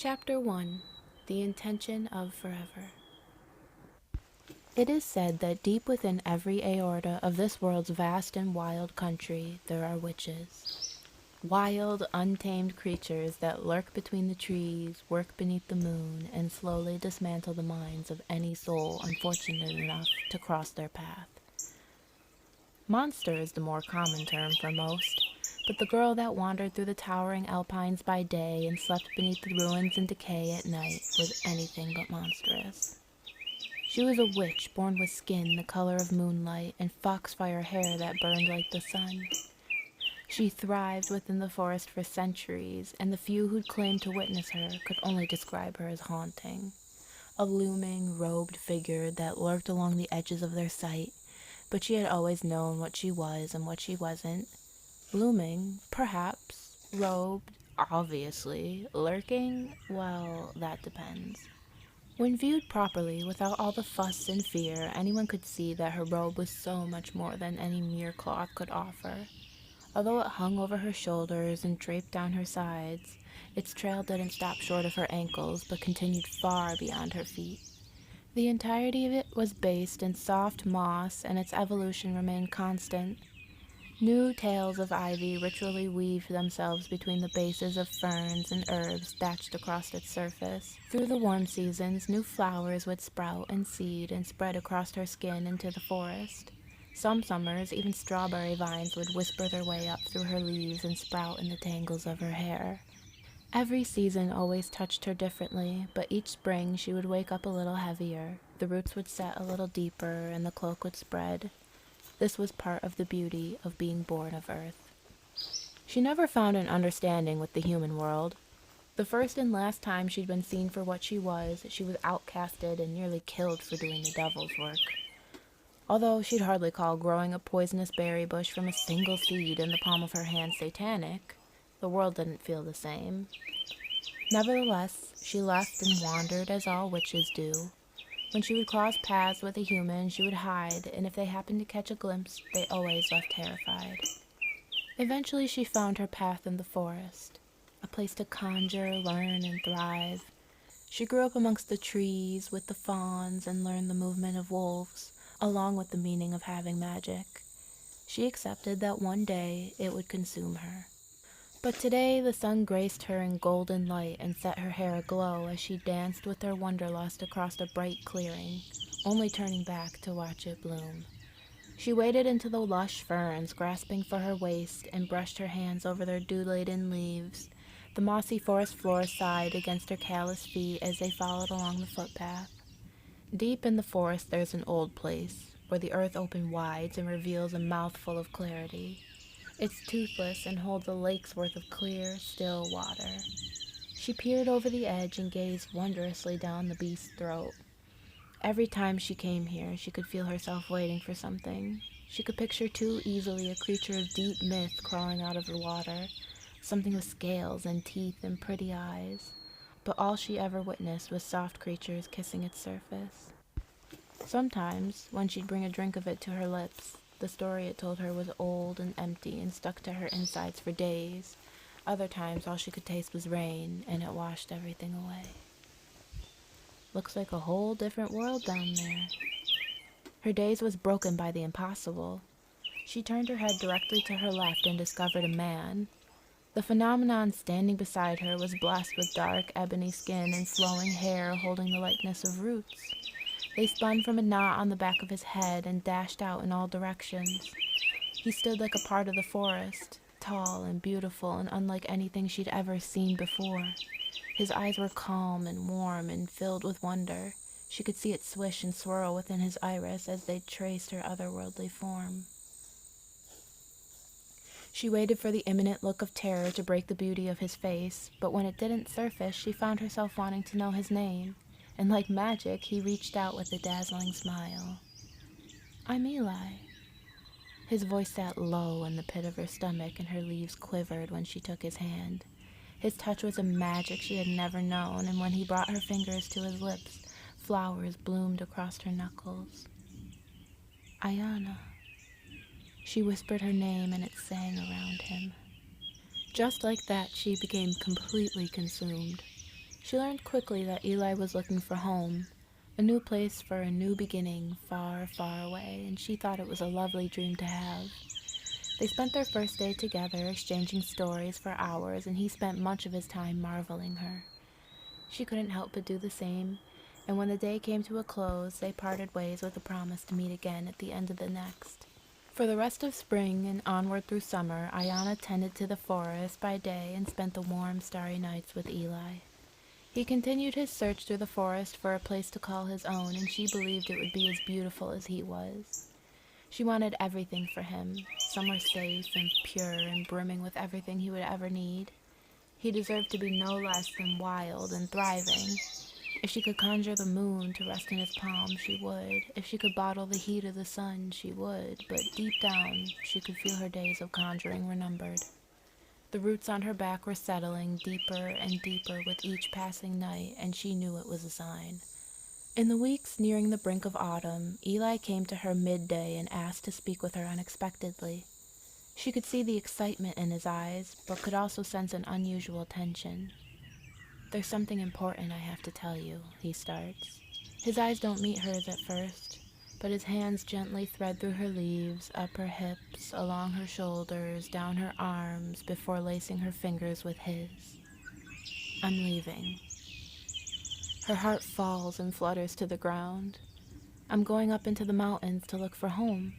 Chapter 1. The Intention of Forever. It is said that deep within every aorta of this world's vast and wild country there are witches. Wild, untamed creatures that lurk between the trees, work beneath the moon, and slowly dismantle the minds of any soul unfortunate enough to cross their path. Monster is the more common term for most, but the girl that wandered through the towering alpines by day and slept beneath the ruins in decay at night was anything but monstrous. She was a witch born with skin the color of moonlight and foxfire hair that burned like the sun. She thrived within the forest for centuries, and the few who'd claimed to witness her could only describe her as haunting. A looming, robed figure that lurked along the edges of their sight, but she had always known what she was and what she wasn't. Looming, perhaps. Robed, obviously. Lurking, well, that depends. When viewed properly, without all the fuss and fear, anyone could see that her robe was so much more than any mere cloth could offer. Although it hung over her shoulders and draped down her sides, its trail didn't stop short of her ankles, but continued far beyond her feet. The entirety of it was based in soft moss, and its evolution remained constant. New tails of ivy ritually weaved themselves between the bases of ferns and herbs thatched across its surface. Through the warm seasons, new flowers would sprout and seed and spread across her skin into the forest. Some summers, even strawberry vines would whisper their way up through her leaves and sprout in the tangles of her hair. Every season always touched her differently, but each spring she would wake up a little heavier, the roots would set a little deeper, and the cloak would spread. This was part of the beauty of being born of Earth. She never found an understanding with the human world. The first and last time she'd been seen for what she was outcasted and nearly killed for doing the devil's work. Although she'd hardly call growing a poisonous berry bush from a single seed in the palm of her hand satanic, the world didn't feel the same. Nevertheless, she left and wandered as all witches do. When she would cross paths with a human, she would hide, and if they happened to catch a glimpse, they always left terrified. Eventually she found her path in the forest, a place to conjure, learn, and thrive. She grew up amongst the trees with the fawns and learned the movement of wolves, along with the meaning of having magic. She accepted that one day it would consume her. But today the sun graced her in golden light and set her hair aglow as she danced with her wanderlust across a bright clearing, only turning back to watch it bloom. She waded into the lush ferns, grasping for her waist, and brushed her hands over their dew-laden leaves. The mossy forest floor sighed against her callous feet as they followed along the footpath. Deep in the forest there's an old place, where the earth opens wide and reveals a mouthful of clarity. It's toothless and holds a lake's worth of clear, still water. She peered over the edge and gazed wondrously down the beast's throat. Every time she came here, she could feel herself waiting for something. She could picture too easily a creature of deep myth crawling out of the water, something with scales and teeth and pretty eyes. But all she ever witnessed was soft creatures kissing its surface. Sometimes, when she'd bring a drink of it to her lips, the story it told her was old and empty and stuck to her insides for days. Other times all she could taste was rain, and it washed everything away. Looks like a whole different world down there. Her gaze was broken by the impossible. She turned her head directly to her left and discovered a man. The phenomenon standing beside her was blessed with dark, ebony skin and flowing hair holding the likeness of roots. They spun from a knot on the back of his head and dashed out in all directions. He stood like a part of the forest, tall and beautiful and unlike anything she'd ever seen before. His eyes were calm and warm and filled with wonder. She could see it swish and swirl within his iris as they traced her otherworldly form. She waited for the imminent look of terror to break the beauty of his face, but when it didn't surface, she found herself wanting to know his name. And like magic, he reached out with a dazzling smile. "I'm Eli." His voice sat low in the pit of her stomach, and her leaves quivered when she took his hand. His touch was a magic she had never known, and when he brought her fingers to his lips, flowers bloomed across her knuckles. "Aiyana." She whispered her name, and it sang around him. Just like that, she became completely consumed. She learned quickly that Eli was looking for home, a new place for a new beginning far, far away, and she thought it was a lovely dream to have. They spent their first day together, exchanging stories for hours, and he spent much of his time marveling her. She couldn't help but do the same, and when the day came to a close, they parted ways with a promise to meet again at the end of the next. For the rest of spring and onward through summer, Aiyana tended to the forest by day and spent the warm, starry nights with Eli. He continued his search through the forest for a place to call his own, and she believed it would be as beautiful as he was. She wanted everything for him, somewhere safe and pure and brimming with everything he would ever need. He deserved to be no less than wild and thriving. If she could conjure the moon to rest in his palm, she would. If she could bottle the heat of the sun, she would. But deep down, she could feel her days of conjuring were numbered. The roots on her back were settling deeper and deeper with each passing night, and she knew it was a sign. In the weeks nearing the brink of autumn, Eli came to her midday and asked to speak with her unexpectedly. She could see the excitement in his eyes, but could also sense an unusual tension. "There's something important I have to tell you," he starts. His eyes don't meet hers at first, but his hands gently thread through her leaves, up her hips, along her shoulders, down her arms, before lacing her fingers with his. "I'm leaving." Her heart falls and flutters to the ground. "I'm going up into the mountains to look for home.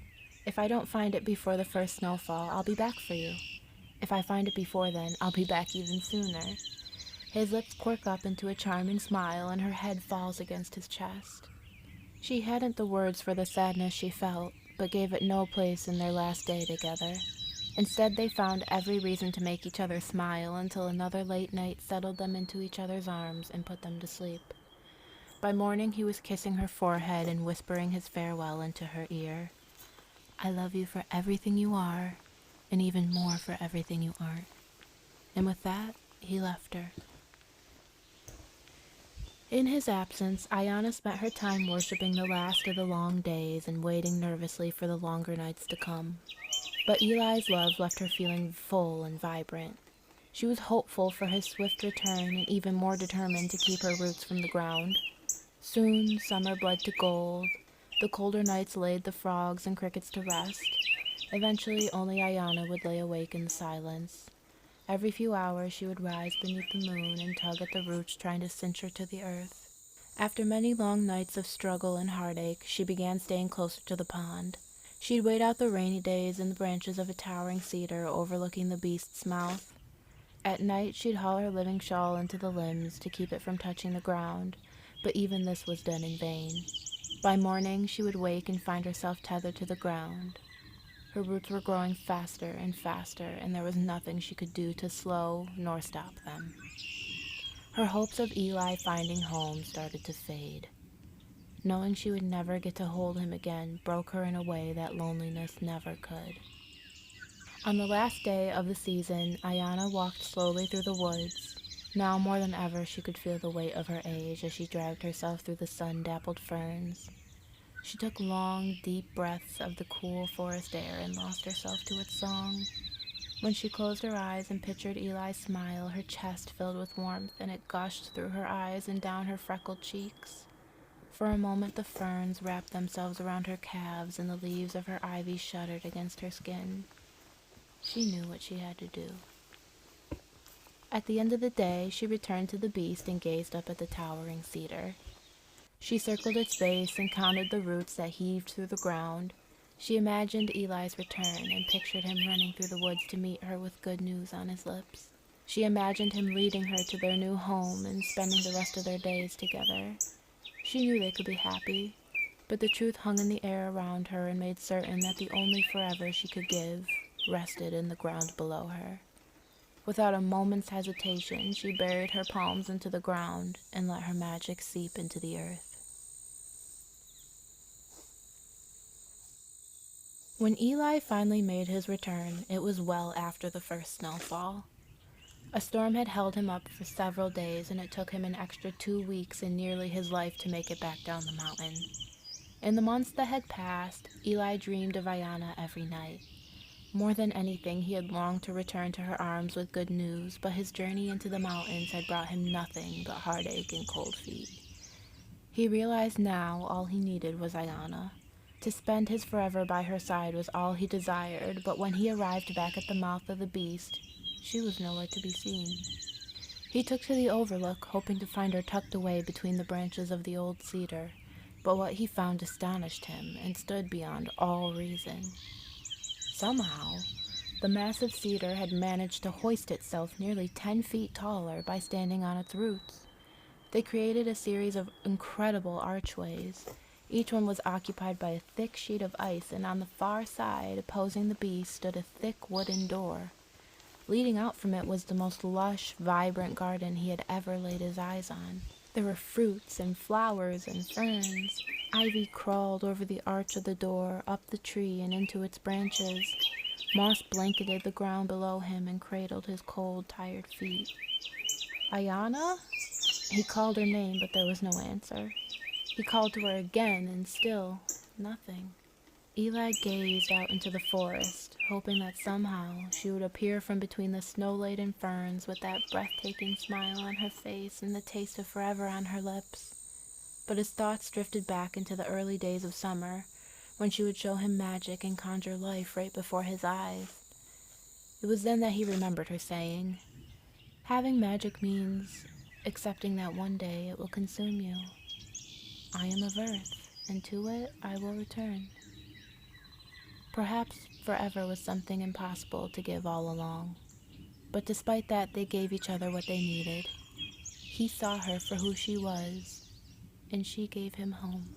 If I don't find it before the first snowfall, I'll be back for you. If I find it before then, I'll be back even sooner." His lips quirk up into a charming smile, and her head falls against his chest. She hadn't the words for the sadness she felt, but gave it no place in their last day together. Instead, they found every reason to make each other smile until another late night settled them into each other's arms and put them to sleep. By morning, he was kissing her forehead and whispering his farewell into her ear. "I love you for everything you are, and even more for everything you aren't." And with that, he left her. In his absence, Aiyana spent her time worshipping the last of the long days and waiting nervously for the longer nights to come. But Eli's love left her feeling full and vibrant. She was hopeful for his swift return and even more determined to keep her roots from the ground. Soon, summer bled to gold. The colder nights laid the frogs and crickets to rest. Eventually, only Aiyana would lay awake in the silence. Every few hours she would rise beneath the moon and tug at the roots trying to cinch her to the earth. After many long nights of struggle and heartache, she began staying closer to the pond. She'd wait out the rainy days in the branches of a towering cedar overlooking the beast's mouth. At night she'd haul her living shawl into the limbs to keep it from touching the ground, but even this was done in vain. By morning she would wake and find herself tethered to the ground. Her roots were growing faster and faster, and there was nothing she could do to slow nor stop them. Her hopes of Eli finding home started to fade. Knowing she would never get to hold him again broke her in a way that loneliness never could. On the last day of the season, Aiyana walked slowly through the woods. Now more than ever she could feel the weight of her age as she dragged herself through the sun-dappled ferns. She took long, deep breaths of the cool forest air and lost herself to its song. When she closed her eyes and pictured Eli's smile, her chest filled with warmth, and it gushed through her eyes and down her freckled cheeks. For a moment the ferns wrapped themselves around her calves, and the leaves of her ivy shuddered against her skin. She knew what she had to do. At the end of the day, she returned to the beast and gazed up at the towering cedar. She circled its base and counted the roots that heaved through the ground. She imagined Eli's return and pictured him running through the woods to meet her with good news on his lips. She imagined him leading her to their new home and spending the rest of their days together. She knew they could be happy, but the truth hung in the air around her and made certain that the only forever she could give rested in the ground below her. Without a moment's hesitation, she buried her palms into the ground and let her magic seep into the earth. When Eli finally made his return, it was well after the first snowfall. A storm had held him up for several days, and it took him an extra 2 weeks and nearly his life to make it back down the mountain. In the months that had passed, Eli dreamed of Aiyana every night. More than anything, he had longed to return to her arms with good news, but his journey into the mountains had brought him nothing but heartache and cold feet. He realized now all he needed was Aiyana. To spend his forever by her side was all he desired, but when he arrived back at the mouth of the beast, she was nowhere to be seen. He took to the overlook, hoping to find her tucked away between the branches of the old cedar, but what he found astonished him and stood beyond all reason. Somehow, the massive cedar had managed to hoist itself nearly 10 feet taller by standing on its roots. They created a series of incredible archways. Each one was occupied by a thick sheet of ice, and on the far side, opposing the beast, stood a thick wooden door. Leading out from it was the most lush, vibrant garden he had ever laid his eyes on. There were fruits and flowers and ferns. Ivy crawled over the arch of the door, up the tree, and into its branches. Moss blanketed the ground below him and cradled his cold, tired feet. Aiyana? He called her name, but there was no answer. He called to her again, and still nothing. Eli gazed out into the forest, hoping that somehow she would appear from between the snow-laden ferns with that breathtaking smile on her face and the taste of forever on her lips. But his thoughts drifted back into the early days of summer, when she would show him magic and conjure life right before his eyes. It was then that he remembered her saying, "Having magic means accepting that one day it will consume you. I am of earth, and to it I will return." Perhaps forever was something impossible to give all along. But despite that, they gave each other what they needed. He saw her for who she was, and she gave him home.